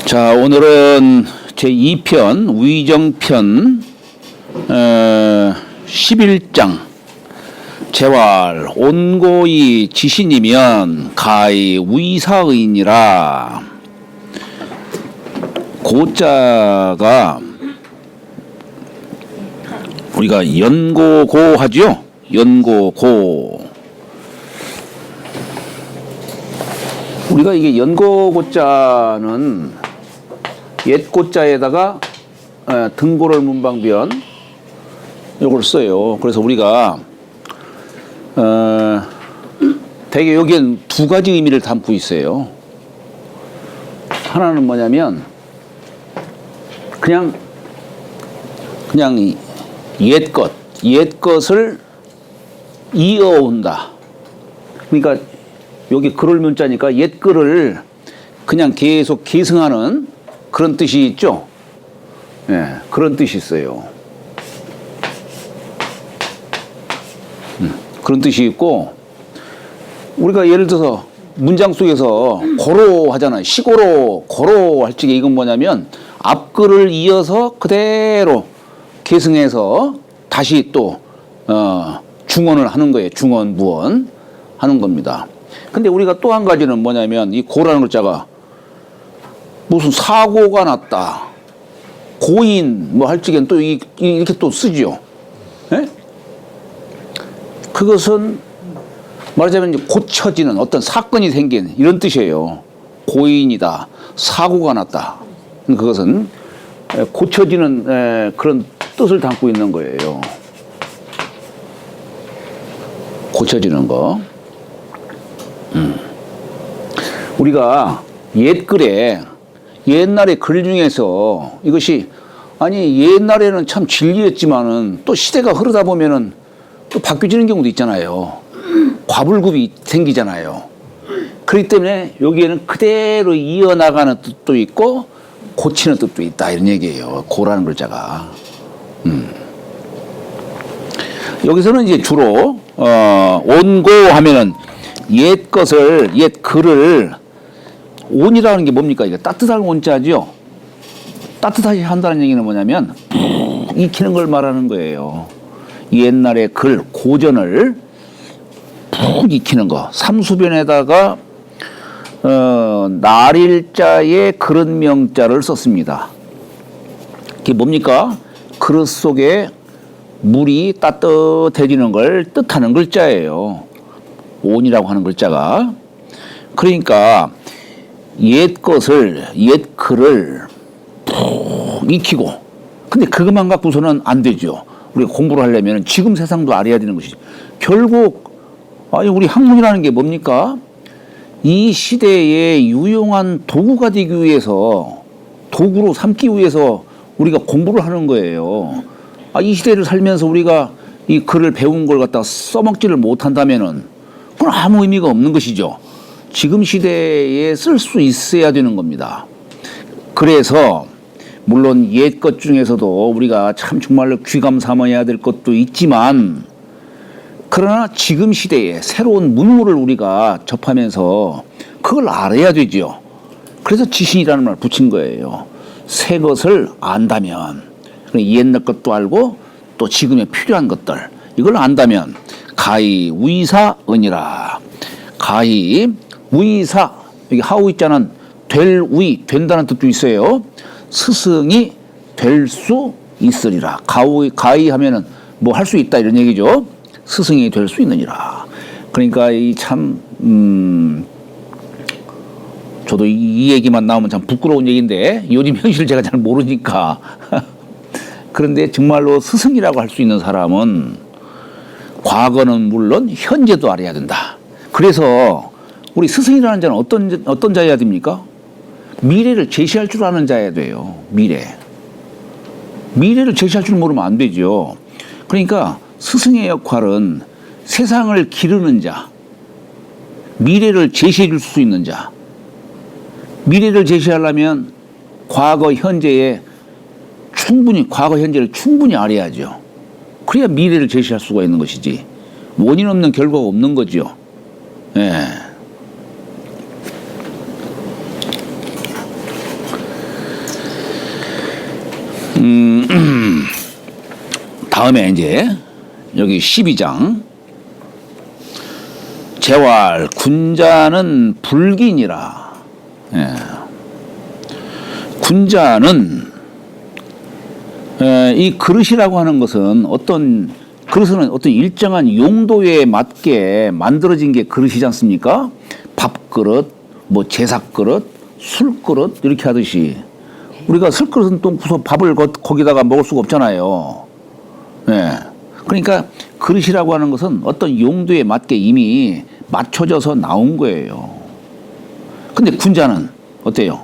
자, 오늘은 제2편 위정편 11장 재활 온고이 지신이면 가히 위사의니라. 고자가 우리가 연고고 하죠. 연고고. 우리가 이게 연고고자는 옛 고자에다가 등고를 문방변 요걸 써요. 그래서 우리가 대개 여기엔 두 가지 의미를 담고 있어요. 하나는 뭐냐면 그냥 옛것을 이어온다. 그러니까 여기 글을 문자니까 옛글을 그냥 계속 계승하는 그런 뜻이 있죠. 예, 그런 뜻이 있어요. 그런 뜻이 있고, 우리가 예를 들어서 문장 속에서 고로 하잖아요. 시고로, 고로 할 적에 이건 뭐냐면 앞글을 이어서 그대로 계승해서 다시 또 중언을 하는 거예요. 중언, 무언 하는 겁니다. 근데 우리가 또 한 가지는 뭐냐면 이 고라는 글자가 무슨 사고가 났다, 고인 뭐 할 적엔 또 이렇게 또 쓰죠. 예? 그것은 말하자면 이제 고쳐지는 어떤 사건이 생긴 이런 뜻이에요. 고인이다, 사고가 났다. 그것은 고쳐지는 그런 뜻을 담고 있는 거예요. 고쳐지는 거. 우리가 옛글에 옛날에 글 중에서 이것이 아니 옛날에는 참 진리였지만은 또 시대가 흐르다 보면은 또 바뀌어지는 경우도 있잖아요. 과불급이 생기잖아요. 그렇기 때문에 여기에는 그대로 이어나가는 뜻도 있고 고치는 뜻도 있다 이런 얘기예요. 고라는 글자가. 여기서는 이제 주로 온고 하면은 옛 글을 온이라는 게 뭡니까? 이게 따뜻한 온자죠. 따뜻하게 한다는 얘기는 뭐냐면 푹 익히는 걸 말하는 거예요. 옛날의 글, 고전을 푹 익히는 거. 삼수변에다가 날일자에 그릇 명자를 썼습니다. 그게 뭡니까? 그릇 속에 물이 따뜻해지는 걸 뜻하는 글자예요. 온이라고 하는 글자가. 그러니까 옛 글을 푹 익히고. 근데 그것만 갖고서는 안 되죠. 우리가 공부를 하려면 지금 세상도 알아야 되는 것이죠. 결국 우리 학문이라는 게 뭡니까? 이 시대에 유용한 도구가 되기 위해서, 도구로 삼기 위해서 우리가 공부를 하는 거예요. 이 시대를 살면서 우리가 이 글을 배운 걸 갖다가 써먹지를 못한다면은 그건 아무 의미가 없는 것이죠. 지금 시대에 쓸 수 있어야 되는 겁니다. 그래서 물론 옛 것 중에서도 우리가 참 정말로 귀감 삼아야 될 것도 있지만, 그러나 지금 시대에 새로운 문물을 우리가 접하면서 그걸 알아야 되죠. 그래서 지신이라는 말을 붙인 거예요. 새 것을 안다면, 옛날 것도 알고 또 지금에 필요한 것들 이걸 안다면 가히 위사의니라. 가히 위사, 여기 하위자는 될 위, 된다는 뜻도 있어요. 스승이 될 수 있으리라. 가히 하면은 뭐 할 수 있다 이런 얘기죠. 스승이 될 수 있느니라. 그러니까 이 참 저도 이 얘기만 나오면 참 부끄러운 얘기인데 요즘 현실을 제가 잘 모르니까 그런데 정말로 스승이라고 할 수 있는 사람은 과거는 물론 현재도 알아야 된다. 그래서 우리 스승이라는 자는 어떤 자여야 됩니까? 미래를 제시할 줄 아는 자여야 돼요. 미래를 제시할 줄 모르면 안 되죠. 그러니까 스승의 역할은 세상을 기르는 자, 미래를 제시해 줄 수 있는 자. 미래를 제시하려면 과거 현재를 충분히 알아야죠. 그래야 미래를 제시할 수가 있는 것이지. 원인 없는 결과가 없는 거죠. 예. 다음에 이제 여기 12장 재활 군자는 불기니라. 예. 군자는 이 그릇이라고 하는 것은 어떤 그릇은 어떤 일정한 용도에 맞게 만들어진 게 그릇이지 않습니까? 밥그릇, 뭐 제사그릇, 술그릇 이렇게 하듯이 우리가 술그릇은 또 무슨 밥을 거기다가 먹을 수가 없잖아요. 예. 그러니까 그릇이라고 하는 것은 어떤 용도에 맞게 이미 맞춰져서 나온 거예요. 근데 군자는 어때요?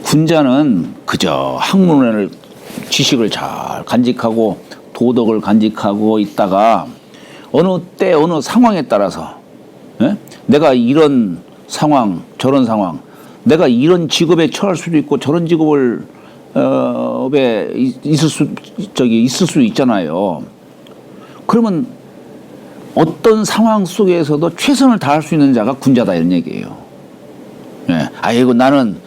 군자는 그저 학문을 지식을 잘 간직하고 도덕을 간직하고 있다가 어느 때 어느 상황에 따라서 예? 내가 이런 상황 저런 상황 내가 이런 직업에 처할 수도 있고 저런 직업을 있을 수 있잖아요. 그러면 어떤 상황 속에서도 최선을 다할 수 있는 자가 군자다 이런 얘기예요. 예. 아이고 나는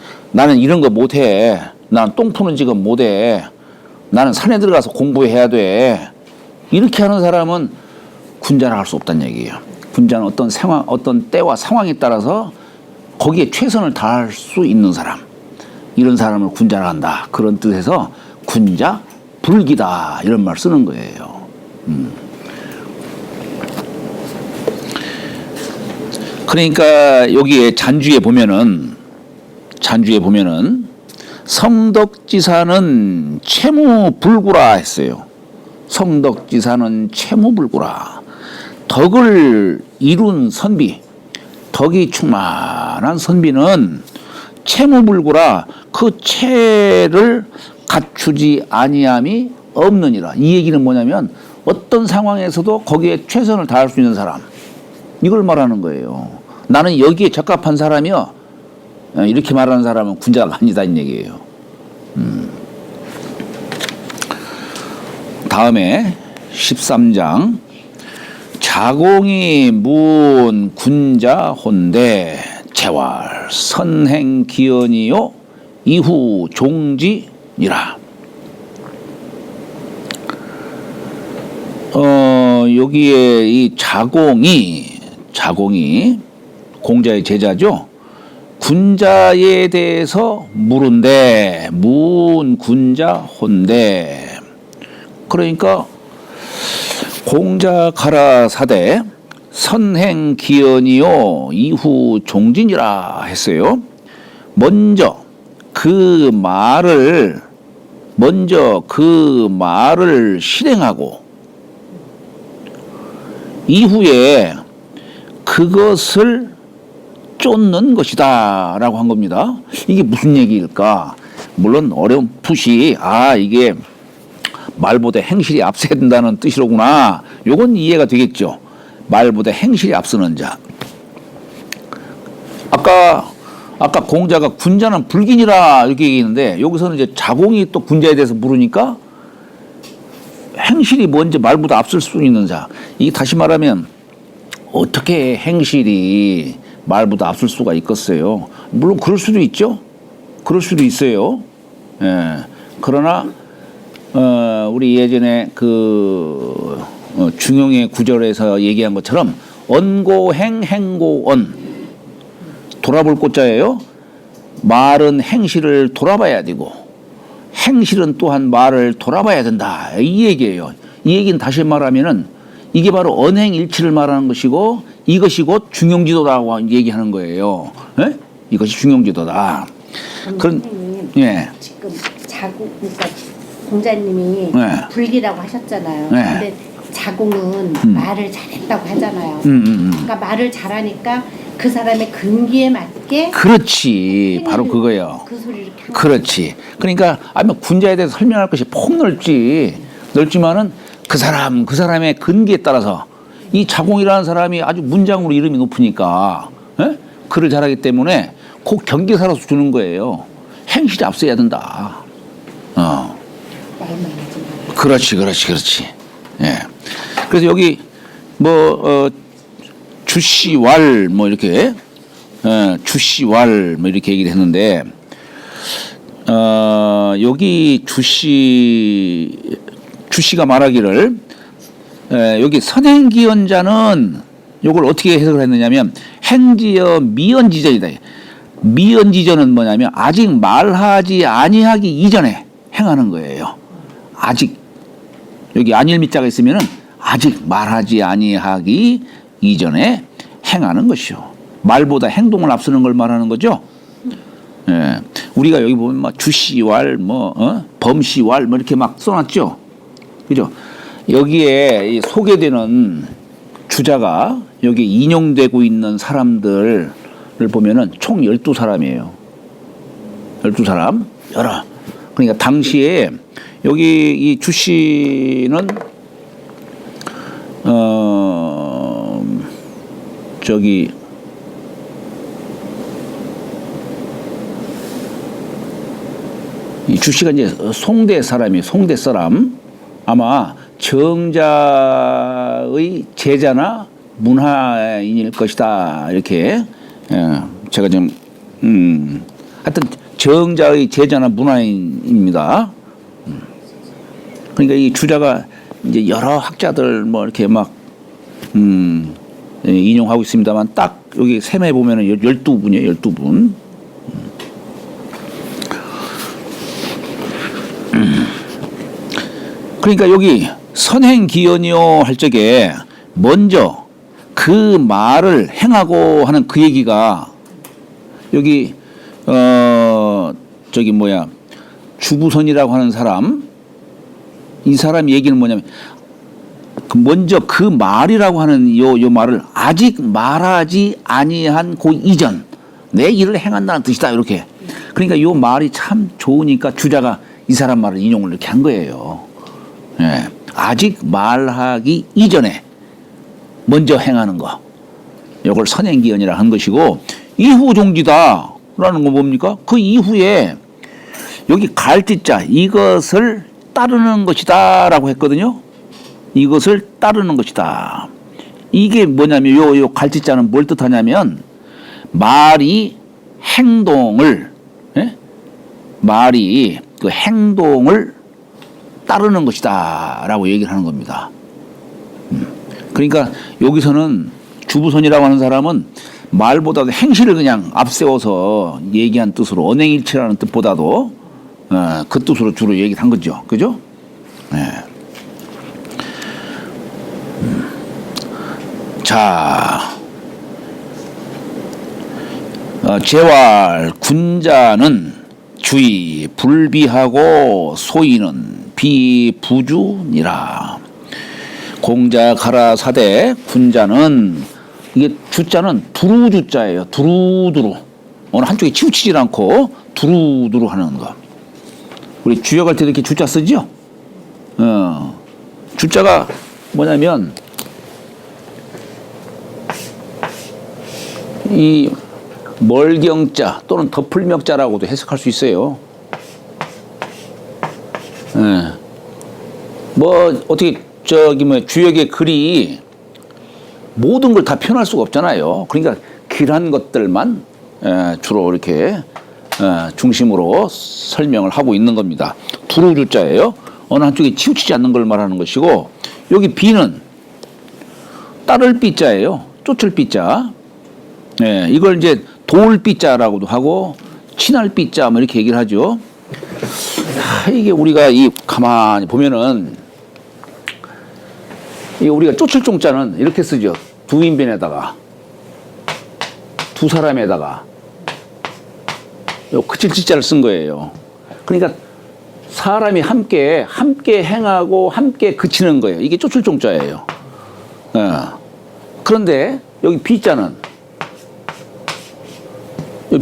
이런 거 못해. 나는 똥 푸는 직업 못해. 나는 산에 들어가서 공부해야 돼. 이렇게 하는 사람은 군자라 할 수 없다는 얘기예요. 군자는 어떤 상황, 어떤 때와 상황에 따라서 거기에 최선을 다할 수 있는 사람, 이런 사람을 군자라 한다. 그런 뜻에서 군자, 불기다 이런 말 쓰는 거예요. 그러니까 여기에 잔주에 보면은 성덕지사는 채무불구라 했어요. 성덕지사는 채무불구라. 덕을 이룬 선비, 덕이 충만한 선비는 채무불구라. 그 채를 갖추지 아니함이 없느니라. 이 얘기는 뭐냐면 어떤 상황에서도 거기에 최선을 다할 수 있는 사람, 이걸 말하는 거예요. 나는 여기에 적합한 사람이요. 이렇게 말하는 사람은 군자가 아니다 이 얘기예요. 다음에 13장 자공이 문 군자 혼대 재활 선행 기연이요 이후 종지니라. 여기에 이 자공이 공자의 제자죠. 군자에 대해서 물은데 문 군자 혼대. 그러니까 공자 가라사대 선행 기연이요 이후 종진이라 했어요. 먼저 그 말을 실행하고 이후에 그것을 쫓는 것이다 라고 한 겁니다. 이게 무슨 얘기일까? 물론 어렴풋이 이게 말보다 행실이 앞서야 된다는 뜻이로구나. 요건 이해가 되겠죠. 말보다 행실이 앞서는 자. 아까 공자가 군자는 불긴이라 이렇게 얘기했는데 여기서는 이제 자공이 또 군자에 대해서 물으니까 행실이 먼저 말보다 앞설 수 있는 자. 이게 다시 말하면 어떻게 행실이 말보다 앞설 수가 있겠어요? 물론 그럴 수도 있죠. 그럴 수도 있어요. 예. 그러나 우리 예전에 중용의 구절에서 얘기한 것처럼 언고행 행고언 돌아볼 꽃자예요. 말은 행실을 돌아봐야 되고 행실은 또한 말을 돌아봐야 된다. 이 얘기예요. 이 얘기는 다시 말하면은 이게 바로 언행일치를 말하는 것이고 이것이 곧 중용지도라고 얘기하는 거예요. 예? 이것이 중용지도다. 그런 예. 지금 그러니까 공자님이 불기라고 하셨잖아요. 근데 자공은 말을 잘했다고 하잖아요. 그러니까 말을 잘하니까 그 사람의 근기에 맞게 그렇지. 바로 그거예요. 그 소리를 이렇게 그렇지. 그러니까 군자에 대해서 설명할 것이 넓지만은 그 사람의 근기에 따라서 이 자공이라는 사람이 아주 문장으로 이름이 높으니까 글을 잘하기 때문에 그 경계사로서 주는 거예요. 행실이 앞서야 된다. 그렇지. 예. 그래서 여기 주시왈 이렇게 주시왈 이렇게 얘기를 했는데 주씨가 말하기를 여기 선행기연자는 요걸 어떻게 해석을 했느냐면 행지여 미연지전이다. 미연지전은 뭐냐면 아직 말하지 아니하기 이전에 행하는 거예요. 아직 여기 안일미자가 있으면은 아직 말하지 아니하기 이전에 행하는 것이요. 말보다 행동을 앞서는 걸 말하는 거죠. 예. 우리가 여기 보면 막 주씨왈 범씨왈 이렇게 막 써놨죠. 그죠? 여기에 소개되는 주자가 여기 인용되고 있는 사람들을 보면은 총 12사람이에요. 12사람. 그러니까 당시에 여기 이 주씨는 저기 이 주씨가 이제 송대 사람이에요. 송대 사람. 아마 정자의 제자나 문화인일 것이다. 이렇게 제가 좀 하여튼 정자의 제자나 문화인입니다. 그러니까 이 주자가 이제 여러 학자들 뭐 이렇게 막 인용하고 있습니다만 딱 여기 셈해 보면은 12분이에요. 12분. 그러니까 여기 선행기연이요 할 적에 먼저 그 말을 행하고 하는 그 얘기가 여기 저기 뭐야 주부선이라고 하는 사람, 이 사람 얘기는 뭐냐면 먼저 그 말이라고 하는 요 말을 아직 말하지 아니한 그 이전 내 일을 행한다는 뜻이다. 이렇게. 그러니까 요 말이 참 좋으니까 주자가 이 사람 말을 인용을 이렇게 한 거예요. 예. 아직 말하기 이전에 먼저 행하는 거. 요걸 선행기연이라 한 것이고, 이후 종지다라는 건 뭡니까? 그 이후에 여기 갈짓자 이것을 따르는 것이다라고 했거든요. 이것을 따르는 것이다. 이게 뭐냐면 요 갈짓자는 뭘 뜻하냐면 말이 행동을 말이 그 행동을 따르는 것이다라고 얘기를 하는 겁니다. 그러니까 여기서는 주부선이라고 하는 사람은 말보다도 행실을 그냥 앞세워서 얘기한 뜻으로 언행일치라는 뜻보다도 그 뜻으로 주로 얘기를 한 거죠. 그죠? 네. 자, 제왈 군자는 주의 불비하고 소인은 비부주니라. 공자 가라사대 군자는 이게 주자는 두루주자예요. 두루두루. 어느 한쪽에 치우치질 않고 두루두루 하는 거. 우리 주역할 때도 이렇게 주자 쓰죠? 주자가 뭐냐면 이 멀경자 또는 덮을명자라고도 해석할 수 있어요. 뭐 어떻게 저기 뭐 주역의 글이 모든 걸 다 표현할 수가 없잖아요. 그러니까 길한 것들만 주로 이렇게 중심으로 설명을 하고 있는 겁니다. 두루주자예요. 어느 한쪽에 치우치지 않는 걸 말하는 것이고, 여기 비는 따를 비자예요. 쫓을 비자. 이걸 이제 도울 비자라고도 하고 친할 비자 뭐 이렇게 얘기를 하죠. 이게 우리가 이 가만히 보면은 이 우리가 쫓을 종자는 이렇게 쓰죠. 두 인변에다가 두 사람에다가 요 그칠지자를 쓴 거예요. 그러니까 사람이 함께 행하고 함께 그치는 거예요. 이게 쫓을 종자예요. 그런데 여기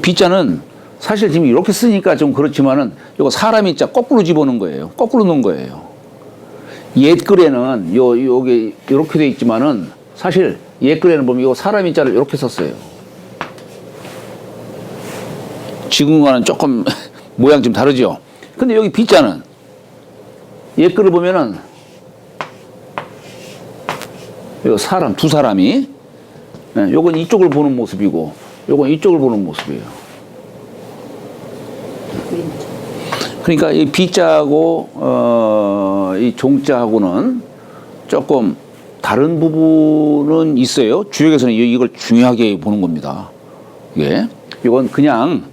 비자는 사실 지금 이렇게 쓰니까 좀 그렇지만은 이거 사람이 자 거꾸로 집어넣은 거예요. 거꾸로 놓은 거예요. 옛 글에는 요게 이렇게 돼 있지만은 사실 옛 글에는 보면 이거 사람이 자를 이렇게 썼어요. 지금과는 조금 모양 좀 다르죠. 근데 여기 비자는 옛 글을 보면은 요 사람 두 사람이 요건 이쪽을 보는 모습이고 요건 이쪽을 보는 모습이에요. 그러니까 이 비자하고 이 종자하고는 조금 다른 부분은 있어요. 주역에서는 이걸 중요하게 보는 겁니다. 예. 이건 그냥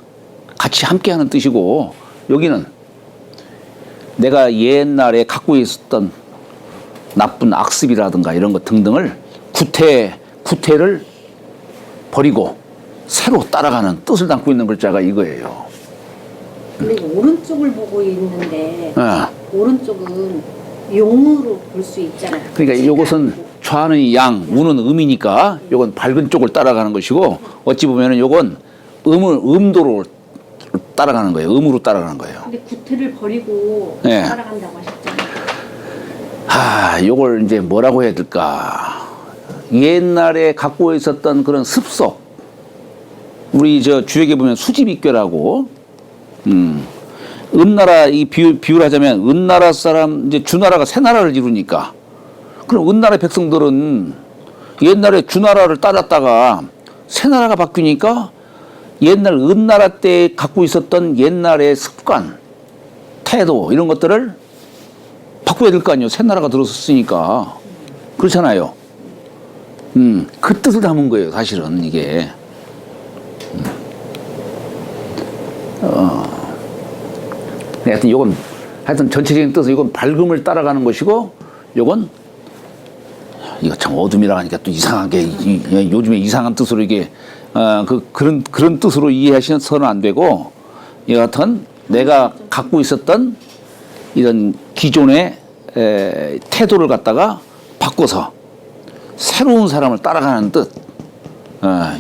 같이 함께하는 뜻이고, 여기는 내가 옛날에 갖고 있었던 나쁜 악습이라든가 이런 것 등등을 구태를 버리고 새로 따라가는 뜻을 담고 있는 글자가 이거예요. 근데 오른쪽을 보고 있는데 예. 오른쪽은 용으로 볼 수 있잖아요. 그러니까 이것은 좌는 양, 우는 음이니까 이건 밝은 쪽을 따라가는 것이고, 어찌 보면은 이건 음도로 따라가는 거예요. 음으로 따라가는 거예요. 근데 구태를 버리고 네. 따라간다고 하셨잖아요. 요걸 이제 뭐라고 해야 될까? 옛날에 갖고 있었던 그런 습속, 우리 저 주역에 보면 수지비결하고, 은나라 이 비유를 하자면 은나라 사람 이제 주나라가 새 나라를 이루니까, 그럼 은나라 백성들은 옛날에 주나라를 따랐다가 새 나라가 바뀌니까 옛날 은나라 때 갖고 있었던 옛날의 습관, 태도 이런 것들을 바꿔야 될 거 아니에요. 새 나라가 들어섰으니까. 그렇잖아요. 그 뜻을 담은 거예요. 사실은 이게. 하여튼 이건 전체적인 뜻은 이건 밝음을 따라가는 것이고, 이건 이거 참 어둠이라 하니까 또 이상하게 요즘에 이상한 뜻으로 이게 그런 뜻으로 이해하시서는 안 되고, 여하튼 내가 갖고 있었던 이런 기존의 태도를 갖다가 바꿔서 새로운 사람을 따라가는 뜻,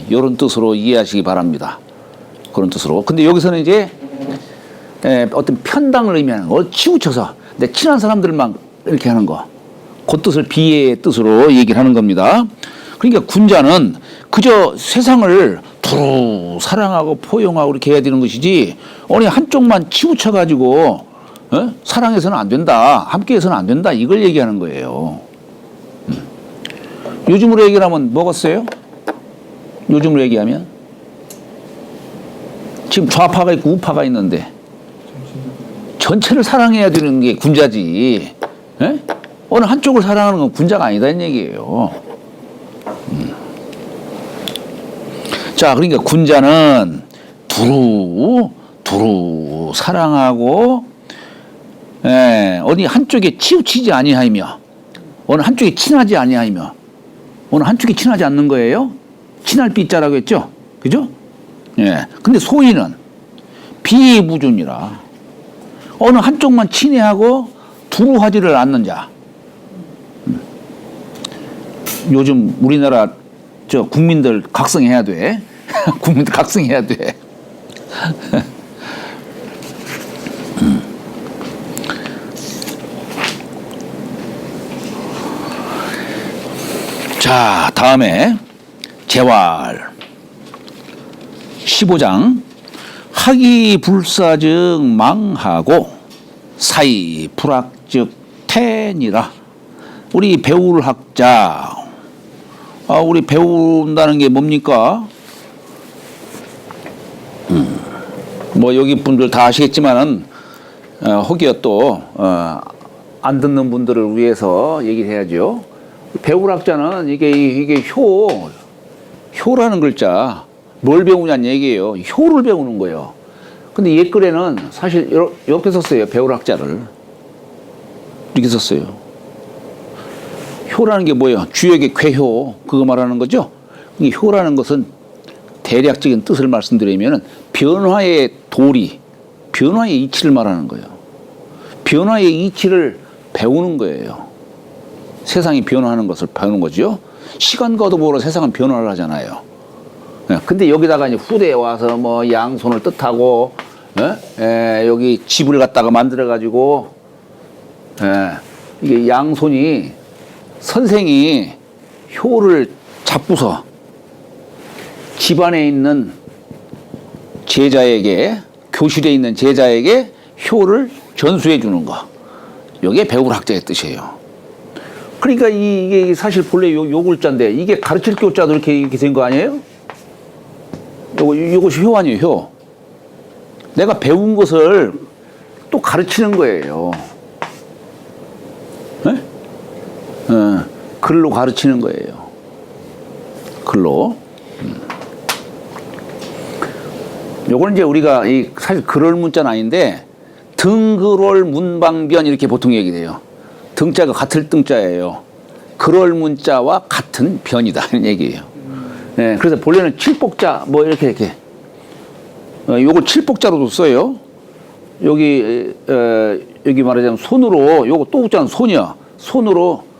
이런 뜻으로 이해하시기 바랍니다. 그런 뜻으로. 근데 여기서는 이제 어떤 편당을 의미하는 거, 치우쳐서 내 친한 사람들만 이렇게 하는 거, 그 뜻을 비의 뜻으로 얘기를 하는 겁니다. 그러니까 군자는 그저 세상을 두루 사랑하고 포용하고 이렇게 해야 되는 것이지, 어느 한쪽만 치우쳐가지고 사랑해서는 안 된다, 함께해서는 안 된다, 이걸 얘기하는 거예요. 요즘으로 얘기하면 뭐겠어요? 요즘으로 얘기하면 지금 좌파가 있고 우파가 있는데 전체를 사랑해야 되는 게 군자지, 어느 한쪽을 사랑하는 건 군자가 아니다는 얘기예요. 자, 그러니까 군자는 두루 사랑하고, 어디 한쪽에 치우치지 아니하며, 어느 한쪽에 친하지 아니하며, 어느 한쪽에 친하지 않는 거예요. 친할 삐자라고 했죠, 그죠? 예. 근데 소위는 비무준이라 어느 한쪽만 친애하고 두루 하지를 않는 자. 요즘 우리나라 저 국민들 각성해야 돼. 국민들 각성해야 돼. 자, 다음에 재활 15장 하기불사즉 망하고 사이 불악즉 태니라. 우리 배울 학자, 우리 배운다는 게 뭡니까? 뭐 여기 분들 다 아시겠지만은 혹여 또 안 듣는 분들을 위해서 얘기를 해야죠. 배울 학자는 이게 효라는 글자, 뭘 배우냐는 얘기예요. 효를 배우는 거예요. 근데 옛글에는 사실 이렇게 썼어요. 배울 학자를 이렇게 썼어요. 효라는 게 뭐예요? 주역의 쾌효, 그거 말하는 거죠. 이 효라는 것은 대략적인 뜻을 말씀드리면 변화의 도리, 변화의 이치를 말하는 거예요. 변화의 이치를 배우는 거예요. 세상이 변화하는 것을 배우는 거죠. 시간과 도보로 세상은 변화를 하잖아요. 근데 여기다가 이제 후대에 와서 뭐 양손을 뜻하고, 여기 집을 갖다가 만들어가지고, 이게 양손이 선생이 효를 잡고서 집안에 있는 제자에게, 교실에 있는 제자에게 효를 전수해 주는 거. 이게 배울 학자의 뜻이에요. 그러니까 이게 사실 본래 요 글자인데 이게 가르칠 교자도 이렇게 된 거 아니에요? 요것이 효 아니에요, 효. 내가 배운 것을 또 가르치는 거예요. 글로 가르치는 거예요. 글로. 요거는 이제 우리가 사실 그럴 문자는 아닌데 등그롤 문방변 이렇게 보통 얘기돼요. 등자가 같을 등자예요. 그럴 문자와 같은 변이다 이런 얘기예요. 네, 그래서 본래는 칠복자 뭐 이렇게 요걸 칠복자로도 써요. 여기 말하자면 손으로 요거 또 웃자는 손이야. 손으로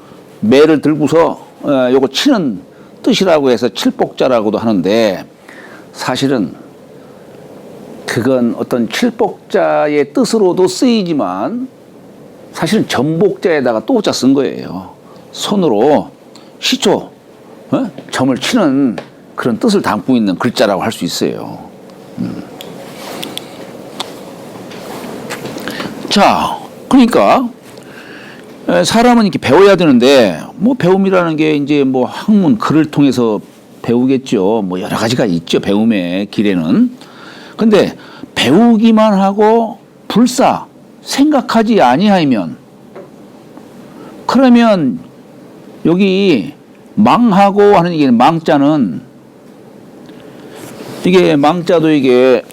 매를 들고서 요거 치는 뜻이라고 해서 칠복자라고도 하는데 사실은 그건 어떤 칠복자의 뜻으로도 쓰이지만 사실은 전복자에다가 또 자 쓴 거예요. 손으로 시초 점을 치는 그런 뜻을 담고 있는 글자라고 할 수 있어요. 자, 그러니까 사람은 이렇게 배워야 되는데 뭐 배움이라는 게 이제 뭐 학문 글을 통해서 배우겠죠. 뭐 여러 가지가 있죠. 배움의 길에는. 근데 배우기만 하고 불사 생각하지 아니하면 그러면 여기 망하고 하는 얘기는 망자는 이게 망자도 이게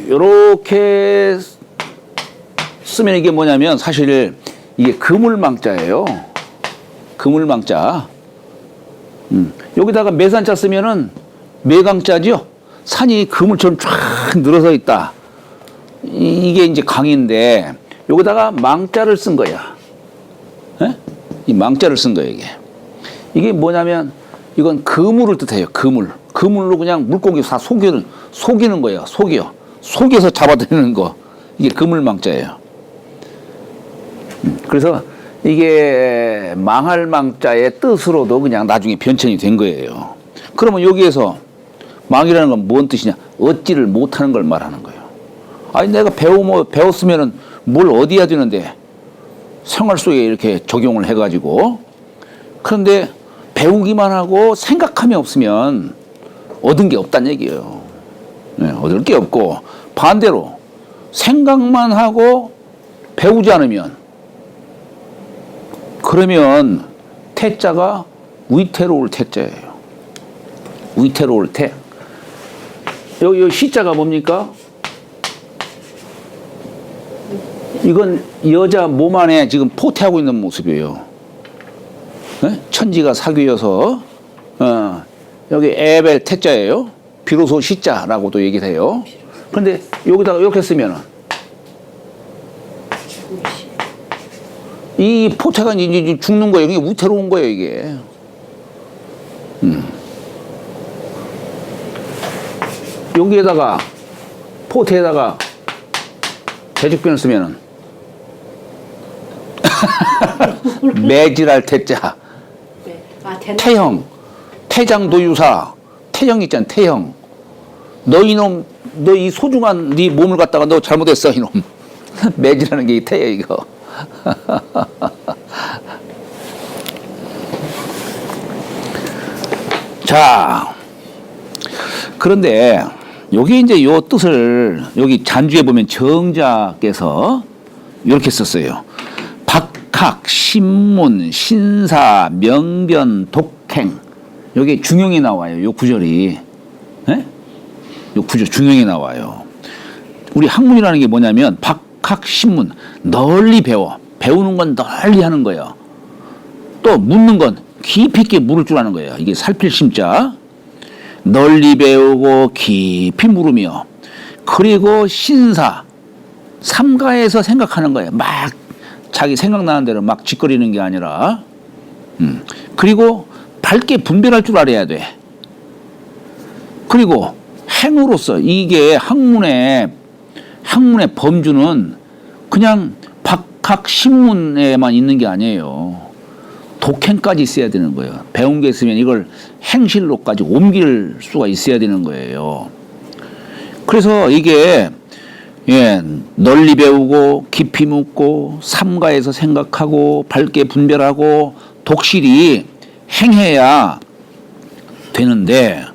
요렇게 쓰면 이게 뭐냐면 사실 이게 그물망자예요. 그물망자. 여기다가 매산자 쓰면은 매강자죠. 산이 그물처럼 쫙 늘어서 있다. 이게 이제 강인데 여기다가 망자를 쓴 거야. 에? 이 망자를 쓴 거예요, 이게. 이게 뭐냐면 이건 그물을 뜻해요. 그물. 그물로 그냥 물고기 다 속이는 거예요. 속여서 잡아들이는 거. 이게 그물망자예요. 그래서 이게 망할 망자의 뜻으로도 그냥 나중에 변천이 된 거예요. 그러면 여기에서 망이라는 건 뭔 뜻이냐? 얻지를 못하는 걸 말하는 거예요. 아니 내가 배웠으면은 뭘 얻어야 되는데 생활 속에 이렇게 적용을 해가지고 그런데 배우기만 하고 생각함이 없으면 얻은 게 없다는 얘기예요. 네, 얻을 게 없고 반대로 생각만 하고 배우지 않으면 그러면 태자가 위태로울 태자예요. 위태로울 태. 여기 시자가 뭡니까? 이건 여자 몸 안에 지금 포태하고 있는 모습이에요. 네? 천지가 사귀어서 여기 에벨 태자예요. 비로소 시자라고도 얘기를 해요. 그런데 여기다가 이렇게 쓰면은 이 포차가 이제 죽는 거예요. 이게 위태로운 거예요, 이게. 여기에다가 포태에다가 대적변을 쓰면은 매질할 태자. 네. 아, 태형, 태장도유사, 태형 있잖아, 태형. 너 이놈, 너 이 소중한 네 몸을 갖다가 너 잘못했어, 이놈. 매질하는 게 태야, 이거. 자, 그런데 여기 이제 요 뜻을 여기 잔주에 보면 정자께서 이렇게 썼어요. 박학, 신문, 신사, 명변, 독행. 여기 중용이 나와요. 요 구절이. 네? 요 구절 중용이 나와요. 우리 학문이라는 게 뭐냐면 박학, 신문 널리 배워. 배우는 건 널리 하는 거예요. 또 묻는 건 깊이 있게 물을 줄 아는 거예요. 이게 살필 심자. 널리 배우고 깊이 물으며 그리고 신사 삼가에서 생각하는 거예요. 막 자기 생각나는 대로 막 짓거리는 게 아니라 그리고 밝게 분별할 줄 알아야 돼. 그리고 행으로서 이게 학문의 범주는 그냥 박학 신문에만 있는 게 아니에요. 독행까지 있어야 되는 거예요. 배운 게 있으면 이걸 행실로까지 옮길 수가 있어야 되는 거예요. 그래서 이게 널리 배우고 깊이 묻고 삼가에서 생각하고 밝게 분별하고 독실이 행해야 되는데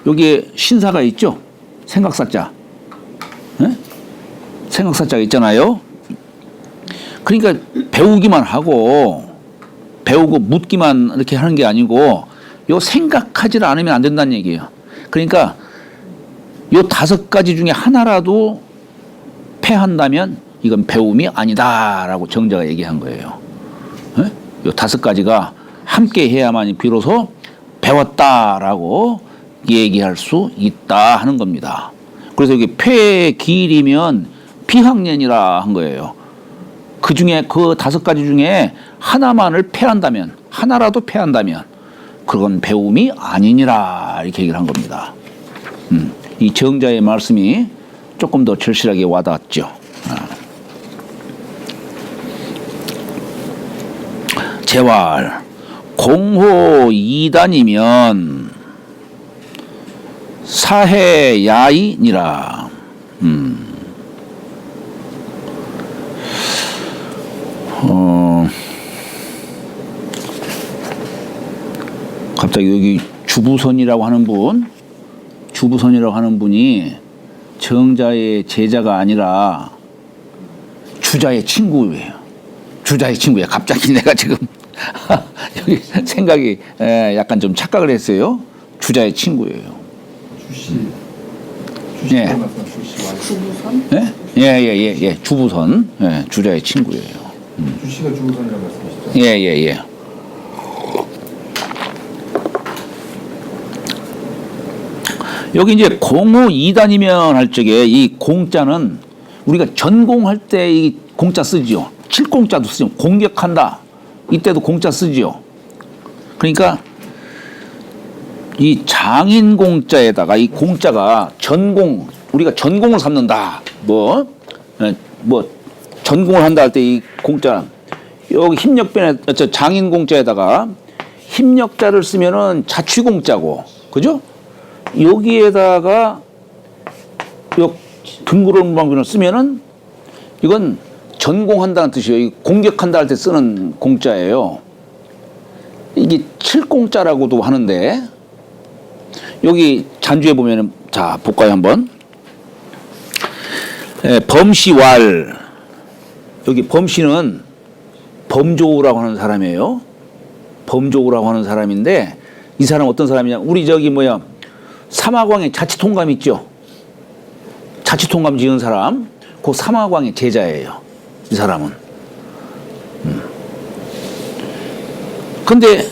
여기에 신사가 있죠. 생각사자. 네? 생각사자가 있잖아요. 그러니까 배우기만 하고 배우고 묻기만 이렇게 하는 게 아니고 요 생각하지 않으면 안 된다는 얘기예요. 그러니까 요 5가지 중에 하나라도 패한다면 이건 배움이 아니다라고 정자가 얘기한 거예요. 예? 요 5가지가 함께 해야만 비로소 배웠다라고 얘기할 수 있다 하는 겁니다. 그래서 여기 폐기일이면 비학년이라 한 거예요. 그 중에 그 5가지 중에 하나만을 패한다면, 하나라도 패한다면 그건 배움이 아니니라 이렇게 얘기를 한 겁니다. 이 정자의 말씀이 조금 더 절실하게 와닿았죠. 재활 공호 2단이면 사해야이니라. 갑자기 여기 주부선이라고 하는 분이 정자의 제자가 아니라 주자의 친구예요. 주자의 친구예요. 갑자기 내가 지금 여기 생각이 약간 좀 착각을 했어요. 주자의 친구예요. 주시. 예. 주부선? 예. 주부선. 예, 주자의 친구예요. 주시가 주부선이라고 말씀하시죠? 예. 여기 이제 공호 2단이면 할 적에 이 공자는 우리가 전공할 때 이 공자 쓰지요. 칠공자도 쓰죠. 공격한다. 이때도 공자 쓰지요. 그러니까 이 장인공자에다가 이 공자가 전공, 우리가 전공을 삼는다. 뭐 전공을 한다 할 때 이 공자 여기 힘력변에 장인공자에다가 힘력자를 쓰면은 자취공자고, 그죠? 여기에다가 요 등구론 방편을 쓰면은 이건 전공한다는 뜻이에요. 이 공격한다 할 때 쓰는 공자예요. 이게 칠공자라고도 하는데 여기 잔주에 보면은 자 볼까요 한번. 범시왈, 여기 범시는 범조우라고 하는 사람이에요. 범조우라고 하는 사람인데 이 사람 어떤 사람이냐? 우리 저기 사마광의 자치통감 있죠. 자치통감 지은 사람, 그 사마광의 제자예요. 이 사람은. 근데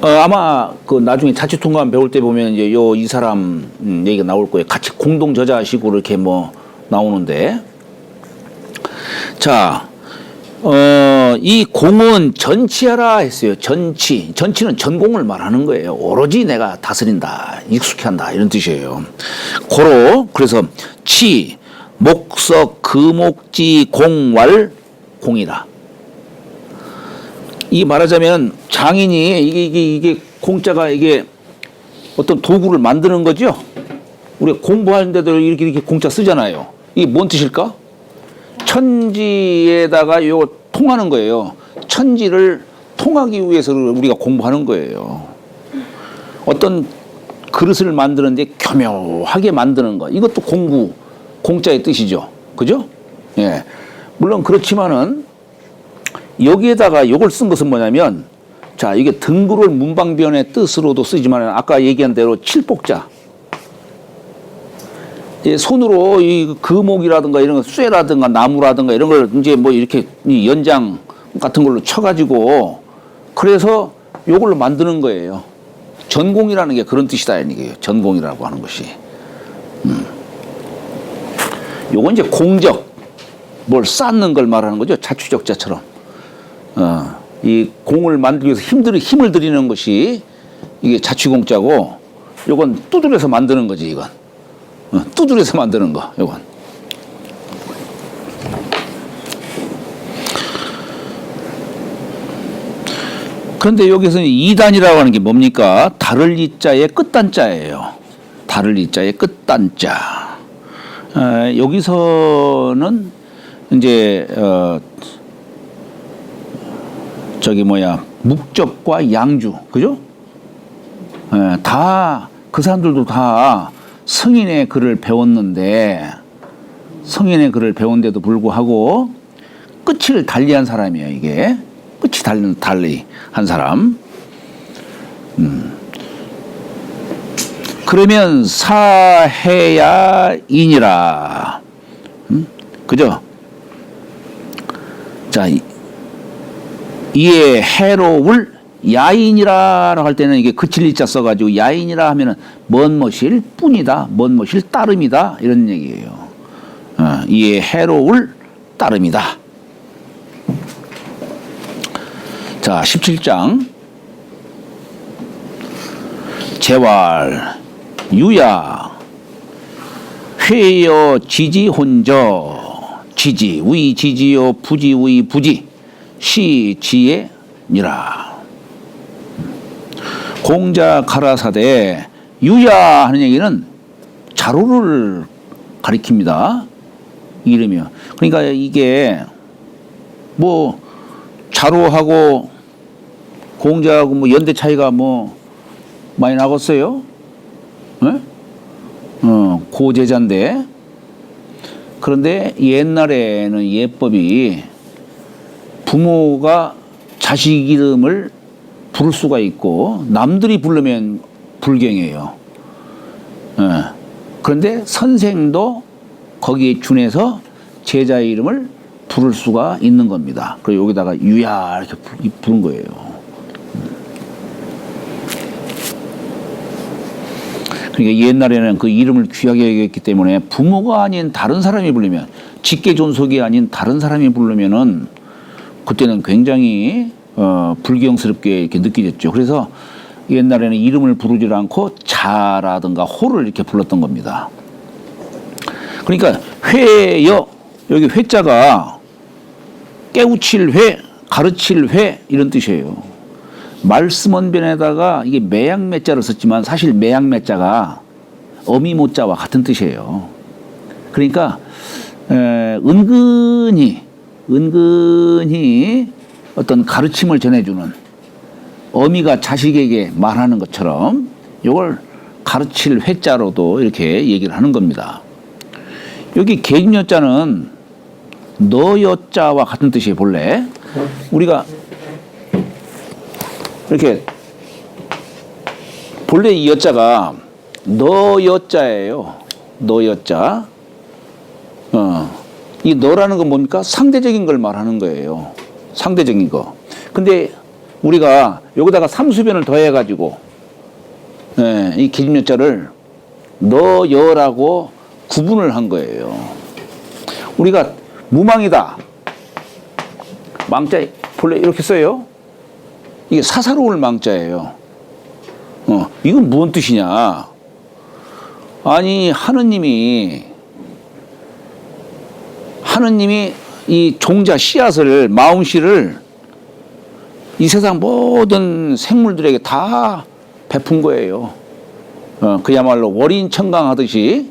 아마 그 나중에 자치통감 배울 때 보면 이제 이 사람 얘기가 나올 거예요. 같이 공동 저자식으로 이렇게 나오는데, 자, 이 공은 전치하라 했어요. 전치는 전공을 말하는 거예요. 오로지 내가 다스린다, 익숙히 한다 이런 뜻이에요. 그래서 치, 목석, 금옥지, 공왈, 공이라. 이 말하자면 장인이 이게 공자가 이게 어떤 도구를 만드는 거죠. 우리가 공부하는데도 이렇게 공자 쓰잖아요. 이게 뭔 뜻일까? 천지에다가 요 통하는 거예요. 천지를 통하기 위해서 우리가 공부하는 거예요. 어떤 그릇을 만드는데 교묘하게 만드는 거. 이것도 공자의 뜻이죠. 그죠? 예. 물론 그렇지만은 여기에다가 요걸 쓴 것은 뭐냐면, 자, 이게 등구를 문방변의 뜻으로도 쓰지만 아까 얘기한 대로 칠복자. 손으로 이 금옥이라든가 이런 거, 쇠라든가 나무라든가 이런 걸 이제 이렇게 이 연장 같은 걸로 쳐가지고 그래서 요걸로 만드는 거예요. 전공이라는 게 그런 뜻이다, 이게요. 전공이라고 하는 것이. 요건 이제 공적, 뭘 쌓는 걸 말하는 거죠. 자취적자처럼. 이 공을 만들기 위해서 힘을 들이는 것이 이게 자취공자고, 요건 두드려서 만드는 거지, 이건. 두드려서 만드는 거, 요건. 그런데 여기서는 2단이라고 하는 게 뭡니까? 다를 이자의 끝단자예요. 다를 이자의 끝단자. 여기서는 이제 묵적과 양주, 그죠? 다 그 사람들도 다 성인의 글을 배웠는데도 불구하고 끝을 달리한 사람이에요. 이게 끝을 끝이 달리 한 사람. 그러면 사해야인이라. 그죠? 자, 이에 해로울 야인이라고 할 때는 이게 그칠리자 써가지고 야인이라 하면은 먼 것일 뿐이다, 먼 것일 따름이다 이런 얘기예요. 이에 해로울 따름이다. 자, 17장 재활 유야 회여 지지 혼저 지지 위 지지요 부지 위 부지 시 지혜니라. 공자 가라사대 유야 하는 얘기는 자로를 가리킵니다. 이름이요. 그러니까 이게 뭐 자로하고 공자하고 뭐 연대 차이가 뭐 많이 나겠어요? 네? 고제자인데. 그런데 옛날에는 예법이 부모가 자식 이름을 부를 수가 있고 남들이 부르면 불경이에요. 그런데 선생도 거기에 준해서 제자의 이름을 부를 수가 있는 겁니다. 그리고 여기다가 유야 이렇게 부른 거예요. 그러니까 옛날에는 그 이름을 귀하게 여겼기 때문에 부모가 아닌 다른 사람이 부르면, 직계 존속이 아닌 다른 사람이 부르면은 그때는 굉장히 불경스럽게 이렇게 느끼졌죠. 그래서 옛날에는 이름을 부르지 않고 자라든가 호를 이렇게 불렀던 겁니다. 그러니까 회여, 여기 회자가 깨우칠 회, 가르칠 회 이런 뜻이에요. 말씀언변에다가 이게 매양매자를 썼지만 사실 매양매자가 어미모자와 같은 뜻이에요. 그러니까 은근히 어떤 가르침을 전해주는, 어미가 자식에게 말하는 것처럼 이걸 가르칠 회자로도 이렇게 얘기를 하는 겁니다. 여기 계집여자는 너여자와 같은 뜻이에요. 본래 우리가 이렇게 본래 이 여자가 너여자예요. 너여자. 이 너라는 건 뭡니까? 상대적인 걸 말하는 거예요. 상대적인 거. 근데 우리가 여기다가 삼수변을 더해가지고 이 계집여자를 너여라고 구분을 한 거예요. 우리가 무망이다. 망자 본래 이렇게 써요. 이게 사사로울 망자예요. 이건 무슨 뜻이냐? 아니 하느님이 이 종자 씨앗을, 마음씨를 이 세상 모든 생물들에게 다 베푼 거예요. 그야말로 월인천강하듯이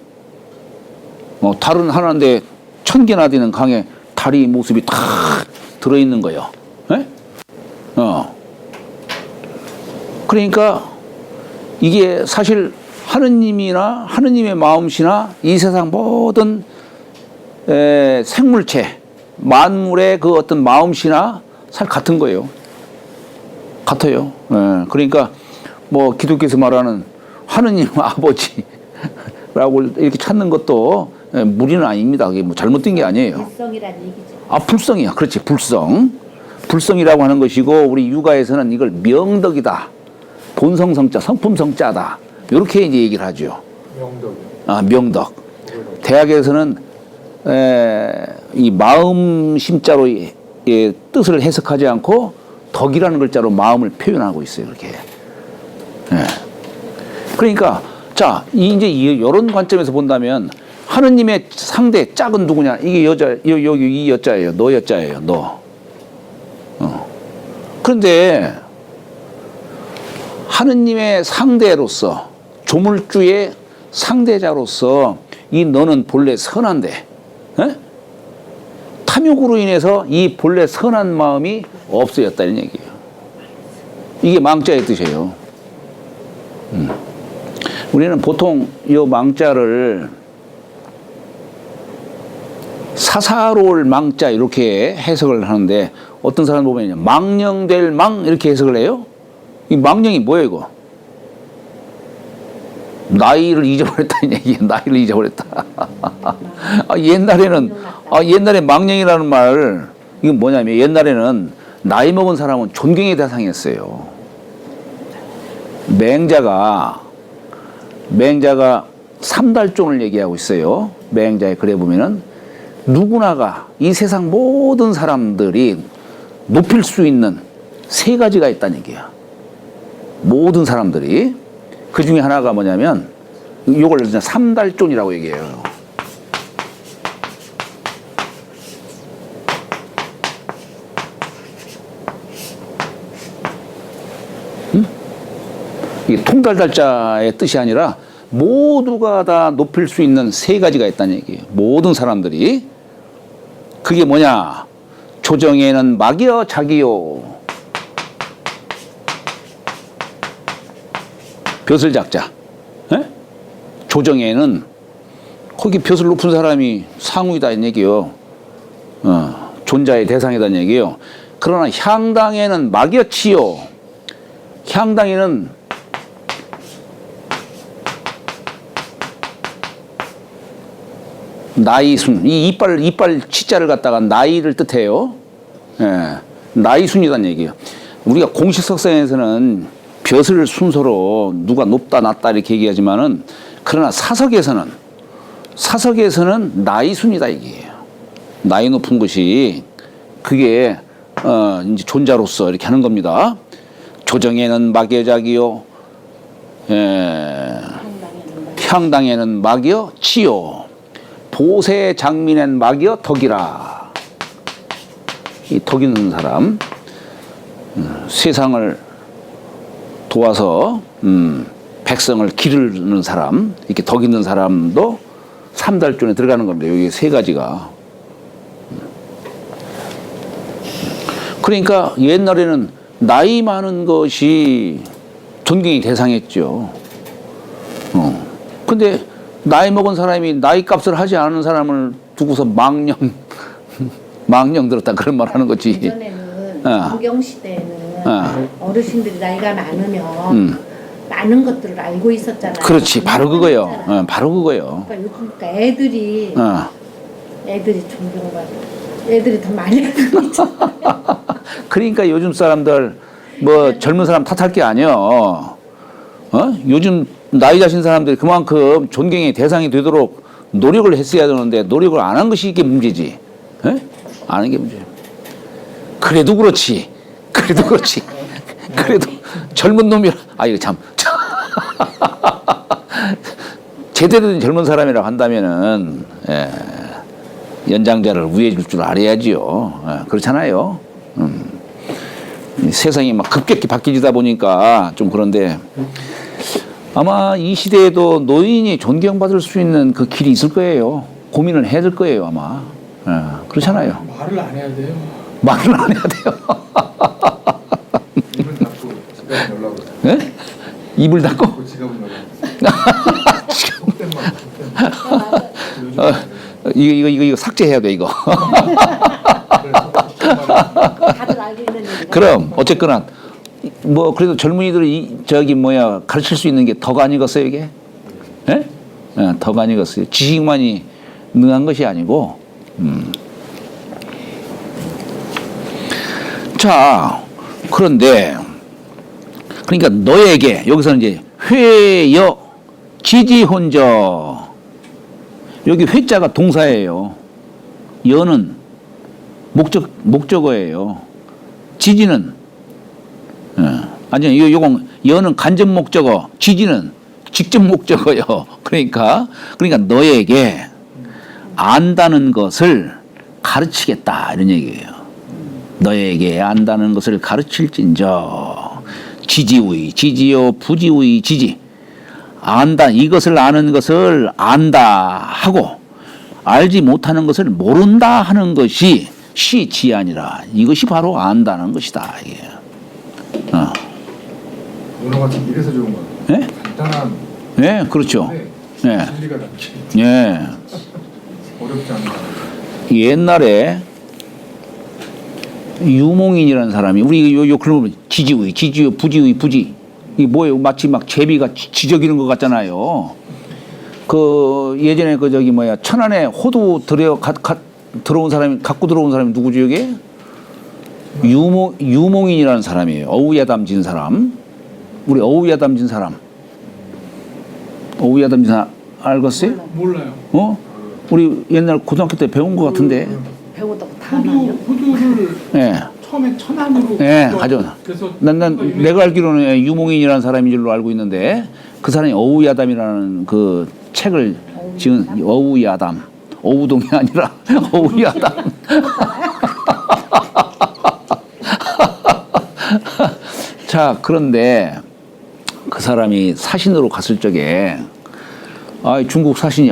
달은 하나인데 1000개나 되는 강에 달이 모습이 다 들어있는 거예요. 네? 그러니까 이게 사실 하느님이나 하느님의 마음씨나 이 세상 모든 생물체, 만물의 그 어떤 마음씨나 사실 같은 거예요. 같아요. 그러니까 뭐 기독교에서 말하는 하느님 아버지라고 이렇게 찾는 것도 무리는 아닙니다. 그게 뭐 잘못된 게 아니에요. 불성이라는 얘기죠. 불성이야. 그렇지. 불성이라고 하는 것이고, 우리 육아에서는 이걸 명덕이다, 본성성자, 성품성자다, 이렇게 이제 얘기를 하죠. 명덕. 명덕. 대학에서는 이 마음 심자로 뜻을 해석하지 않고 덕이라는 글자로 마음을 표현하고 있어요. 이렇게. 그러니까 자, 이제 이런 관점에서 본다면 하느님의 상대 짝은 누구냐? 이게 여자, 여기 이 여자예요. 너 여자예요. 너. 그런데 하느님의 상대로서, 조물주의 상대자로서 이 너는 본래 선한데 탐욕으로 인해서 이 본래 선한 마음이 없어졌다 이런 얘기예요. 이게 망자의 뜻이에요. 우리는 보통 이 망자를 사사로울 망자 이렇게 해석을 하는데 어떤 사람 보면 망령될 망 이렇게 해석을 해요. 이 망령이 뭐예요 이거? 나이를 잊어버렸다는 얘기야. 나이를 잊어버렸다. 옛날에 망령이라는 말 이건 뭐냐면 옛날에는 나이 먹은 사람은 존경의 대상이었어요. 맹자가 삼달종을 얘기하고 있어요. 맹자에 글에 보면은 누구나가 이 세상 모든 사람들이 높일 수 있는 세 가지가 있다는 얘기야. 모든 사람들이. 그 중에 하나가 뭐냐면 이걸 삼달종이라고 얘기해요. 응? 이게 통달달자의 뜻이 아니라 모두가 다 높일 수 있는 세 가지가 있다는 얘기예요. 모든 사람들이. 그게 뭐냐? 조정에는 막이여 자기요. 벼슬 작자. 에? 조정에는 거기 벼슬 높은 사람이 상우이다 이 얘기요. 존자의 대상이다는 얘기요. 그러나 향당에는 막이여 치요. 향당에는 나이순, 이 이빨 치자를 갖다가 나이를 뜻해요. 예, 나이순이란 얘기예요. 우리가 공식 석상에서는 벼슬 순서로 누가 높다 낮다 이렇게 얘기하지만은 그러나 사석에서는 나이순이다 얘기예요. 나이 높은 것이 그게 이제 존자로서 이렇게 하는 겁니다. 조정에는 막여자기요, 향당에는 막여 치요. 보세 장민엔 막여 덕이라. 이 덕 있는 사람, 세상을 도와서 백성을 기르는 사람, 이렇게 덕 있는 사람도 삼달존에 들어가는 겁니다. 여기 세 가지가. 그러니까 옛날에는 나이 많은 것이 존경의 대상이었죠. 근데 나이 먹은 사람이 나이 값을 하지 않은 사람을 두고서 망령 들었다 그런 말 하는 거지. 예전에는 동경시대에는 어르신들이 나이가 많으면 많은 것들을 알고 있었잖아요. 그렇지. 바로 그거요. 바로 그거요. 그러니까 요즘 애들이 존경받고 애들이 더 많이 알고 있잖아요. 그러니까 요즘 사람들 뭐 젊은 사람 탓할 게 아니요. 요즘 나이 자신 사람들이 그만큼 존경의 대상이 되도록 노력을 했어야 되는데 노력을 안 한 것이 이게 문제지. 안 하는 게 문제예요. 그래도 그렇지. 그래도 젊은 놈이 이거 참 제대로 된 젊은 사람이라고 한다면은 연장자를 우애해 줄 줄 알아야지요. 그렇잖아요. 세상이 막 급격히 바뀌다 보니까 좀 그런데 아마 이 시대에도 노인이 존경받을 수 있는 그 길이 있을 거예요. 고민을 해야 될 거예요, 아마. 그렇잖아요. 말을 안 해야 돼요. 말을 안 해야 돼요. 입을 닫고 지갑 연락을. 네? 입을 닫고? 지갑을 연락. 이거 삭제해야 돼, 이거. 다들 알고 있는 얘기가. 그럼, 어쨌거나, 뭐, 그래도 젊은이들이 가르칠 수 있는 게 덕 아니겠어요, 이게? 예? 덕 아니겠어요. 지식만이 능한 것이 아니고, 자, 그런데, 그러니까 너에게, 여기서는 이제, 회여, 지지혼저, 여기 회자가 동사예요. 여는 목적어예요. 지지는, 아니, 요건, 여는 간접 목적어, 지지는 직접 목적어요. 그러니까 너에게 안다는 것을 가르치겠다. 이런 얘기예요. 너에게 안다는 것을 가르칠진저, 지지의, 지지요, 부지의, 지지. 안다, 이것을 아는 것을 안다 하고, 알지 못하는 것을 모른다 하는 것이 시지아니라. 이것이 바로 안다는 것이다. 이게. 문어가 참 이래서 좋은 것 같아요. 네? 간단한. 네, 그렇죠. 네. 네. 진리가 담긴. 예. 어렵지 않은 거. 옛날에 유몽인이라는 사람이 우리 요 글을 보면 지지의, 부지의, 부지 이 뭐예요? 마치 막 제비가 지저귀는 것 같잖아요. 그 예전에 그 저기 뭐야 천안에 호두 들어온 사람이 갖고 들어온 사람이 누구죠 이게? 유몽인이라는 사람이에요. 어우야담 진 사람. 우리 어우야담 진 사람. 어우야담 진 사람 알겠어요? 몰라요. 어? 우리 옛날 고등학교 때 배운 것 같은데. 배우다가 다 나요? 호두를 예. 처음에 천안으로. 예, 가져. 그래서 난 내가 알기로는 유몽인이라는 사람인 줄로 알고 있는데 그 사람이 어우야담이라는 그 책을 지은 어우야담. 어우동이 아니라 어우야담. 자, 그런데 그 사람이 사신으로 갔을 적에 중국 사신이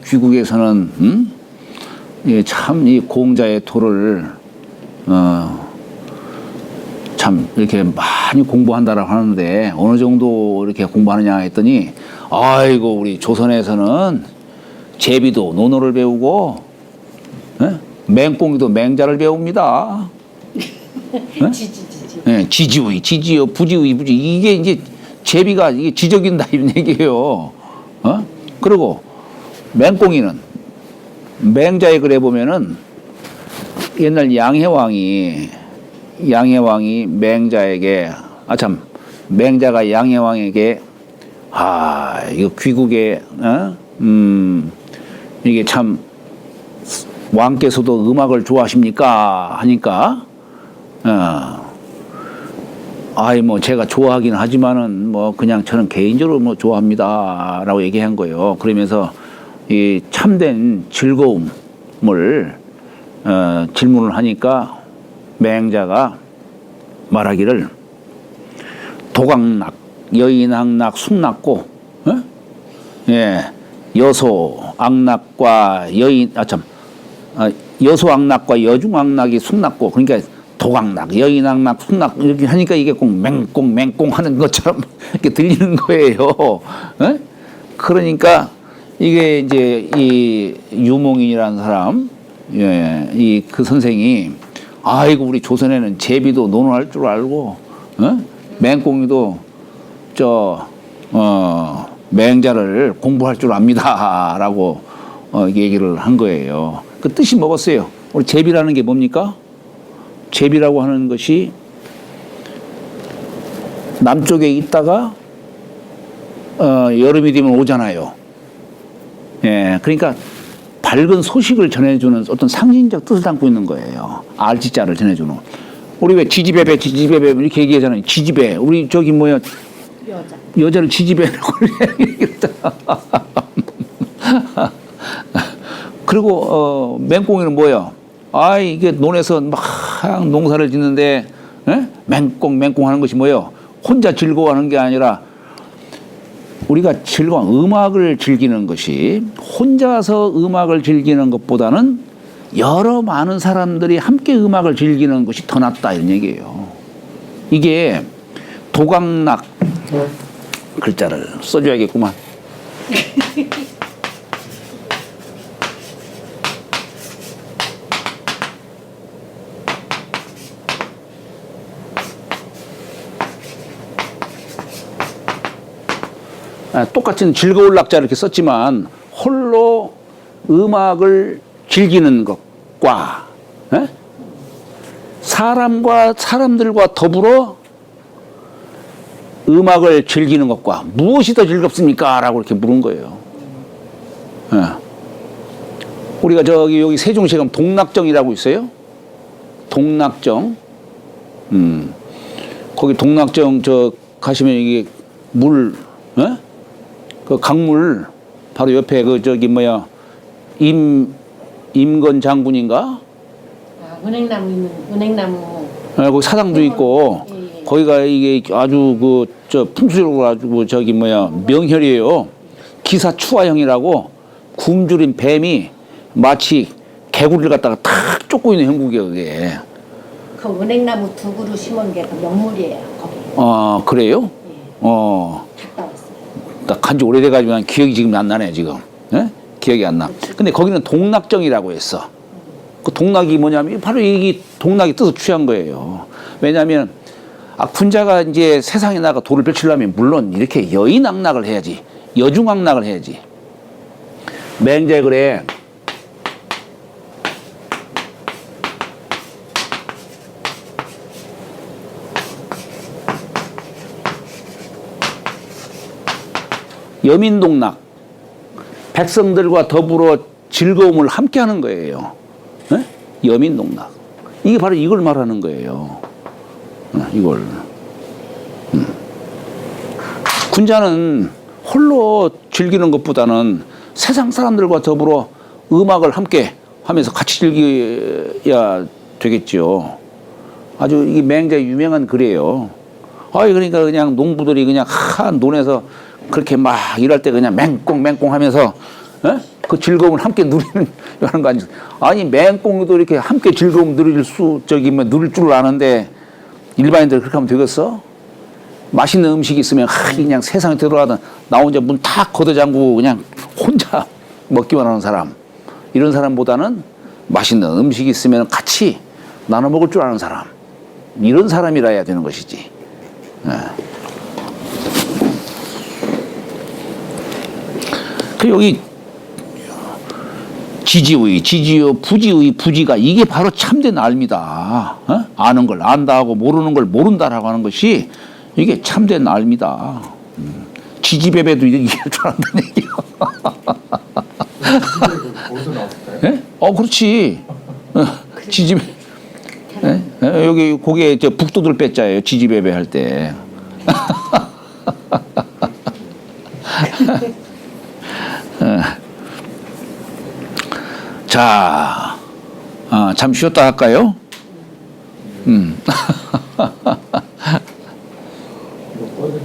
귀국에서는 참 이 공자의 도를 참 이렇게 많이 공부한다라고 하는데 어느 정도 이렇게 공부하느냐 했더니 아이고 우리 조선에서는 제비도 논어를 배우고 맹꽁이도 맹자를 배웁니다. 지지의, 부지의, 부지 이게 이제 제비가 이게 지저귀는다 이런 얘기예요. 그리고 맹꽁이는 맹자의 글에 보면은 옛날 양해왕이 맹자에게 맹자가 양해왕에게 이거 귀국에 이게 참 왕께서도 음악을 좋아하십니까 하니까 뭐 제가 좋아하긴 하지만은 뭐 그냥 저는 개인적으로 뭐 좋아합니다라고 얘기한 거예요. 그러면서 이 참된 즐거움을 질문을 하니까 맹자가 말하기를 도각락, 여인악락, 숨낙고 여소악락과 여소악락과 여중악락이 숨낙고 그러니까 도각락, 여인악락, 숨낙 이렇게 하니까 이게 꼭 맹꽁 하는 것처럼 이렇게 들리는 거예요. 그러니까 이게 이제 이 유몽인이라는 사람, 그 선생이 아이고 우리 조선에는 제비도 논어할 줄 알고, 맹꽁이도 맹자를 공부할 줄 압니다라고 얘기를 한 거예요. 그 뜻이 뭐겠어요? 우리 제비라는 게 뭡니까? 제비라고 하는 것이 남쪽에 있다가 여름이 되면 오잖아요. 그러니까 밝은 소식을 전해주는 어떤 상징적 뜻을 담고 있는 거예요. 알지자를 전해주는. 우리 왜 지지배배 이렇게 얘기하잖아요. 지지배. 우리 저기 뭐야 여자를 지지배라고 얘기했잖아. 그리고 맹꽁이는 뭐야? 이게 논에서 막 농사를 짓는데 맹꽁 하는 것이 뭐예요? 혼자 즐거워하는 게 아니라 우리가 음악을 즐기는 것이 혼자서 음악을 즐기는 것보다는 여러 많은 사람들이 함께 음악을 즐기는 것이 더 낫다 이런 얘기예요. 이게 도각락 글자를 써줘야겠구만. 똑같은 즐거울 낙자 이렇게 썼지만 홀로 음악을 즐기는 것과 사람들과 더불어 음악을 즐기는 것과 무엇이 더 즐겁습니까? 라고 이렇게 물은 거예요. 우리가 여기 세종시에 가면 동락정이라고 있어요. 동락정. 거기 동락정 가시면 이게 그 강물 바로 옆에 임건 장군인가? 은행나무 있는 은행나무. 거기 사당도 있고 거기가 이게 아주 풍수적으로 아주 명혈이에요. 기사추화형이라고 굶주린 뱀이 마치 개구리를 갖다가 탁 쫓고 있는 형국이에요, 그게. 그 은행나무 두 그루 심은 게 그 명물이에요, 거기. 그래요? 갔다 왔어요. 간지 오래돼가지고 기억이 지금 안 나네, 지금. 기억이 안 나. 근데 거기는 동락정이라고 했어. 그 동락이 뭐냐면 바로 이 동락이 뜻을 취한 거예요. 왜냐하면 군자가 이제 세상에 나가 도를 펼치려면 물론 이렇게 여인악락을 해야지, 여중악락을 해야지. 맹자에 그래. 여민동락, 백성들과 더불어 즐거움을 함께하는 거예요. 네? 여민동락. 이게 바로 이걸 말하는 거예요. 이걸. 군자는 홀로 즐기는 것보다는 세상 사람들과 더불어 음악을 함께 하면서 같이 즐겨야 되겠죠. 아주 이 맹자의 유명한 글이에요. 그러니까 그냥 농부들이 그냥 논에서 그렇게 막 일할 때 그냥 맹꽁맹꽁 하면서 그 즐거움을 함께 누리는 거 아니죠. 아니 맹꽁도 이렇게 함께 즐거움 누릴 누릴 줄 아는데 일반인들 그렇게 하면 되겠어? 맛있는 음식이 있으면 그냥 세상에 들어가든 나 혼자 문 탁 걷어잠그고 그냥 혼자 먹기만 하는 사람, 이런 사람보다는 맛있는 음식이 있으면 같이 나눠 먹을 줄 아는 사람, 이런 사람이라 해야 되는 것이지. 그 여기 지지의, 부지의, 부지가 이게 바로 참된 알미다. 아는 걸 안다 하고 모르는 걸 모른다라고 하는 것이 이게 참된 알미다. 지지배배도 이길 줄 안다는 얘기야. 거기서 나왔을까요? 예? 그렇지. 지지배. 여기 고개 북도들 빼자예요. 지지배배 할 때. 자, 잠시 쉬었다 할까요? 이거 꺼야 돼.